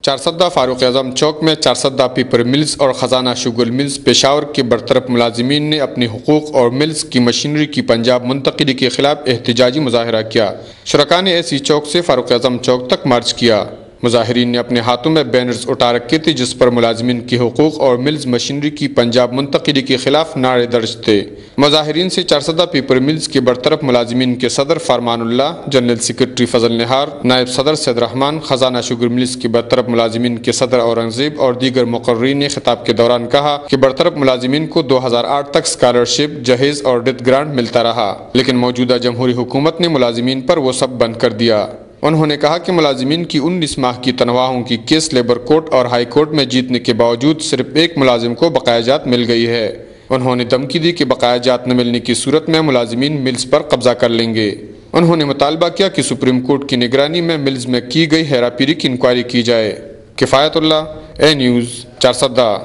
چارسدہ فاروق اعظم چوک میں Charsadda paper mills اور خزانہ شوگر ملز پشاور کے برطرف ملازمین نے اپنے حقوق اور ملز کی مشینری کی پنجاب منتقلی کے خلاف احتجاجی مظاہرہ کیا۔ شرکاء نے ایسی چوک سے فاروق اعظم چوک تک مارچ کیا۔ مظاہرین نے اپنے ہاتھوں میں بینرز اٹھا رکھے تھے جس پر ملازمین کے حقوق اور ملز مشینری کی پنجاب منتقلی کے خلاف نعرے درج تھے۔ مظاہرین سے چارسدہ پیپر ملز کے برطرف ملازمین کے صدر فرمان اللہ، جنرل سیکرٹری فضل نہار، نائب صدر سید رحمان، خزانہ شوگر ملز کے برطرف ملازمین کے صدر اورنگزیب اور دیگر مقررین نے خطاب کے دوران کہا کہ برطرف ملازمین کو 2008 تک اسکالرشپ، جہیز اور ڈیتھ گرانٹ ملتا رہا، لیکن موجودہ جمہوری حکومت نے ملازمین پر وہ سب بند کر دیا۔ انہوں نے کہا کہ ملازمین کی 19 ماہ کی تنخواہوں کی کیس لیبر کورٹ اور ہائی کورٹ میں جیتنے کے باوجود صرف ایک ملازم کو بقایا جات مل گئی ہے۔ انہوں نے دھمکی دی کہ بقایا جات نہ ملنے کی صورت میں ملازمین ملز پر قبضہ کر لیں گے۔ انہوں نے مطالبہ کیا کہ سپریم کورٹ کی نگرانی میں ملز میں کی گئی ہیرا پھیری کی انکوائری کی جائے۔ کفایت اللہ، اے نیوز، چارسدہ۔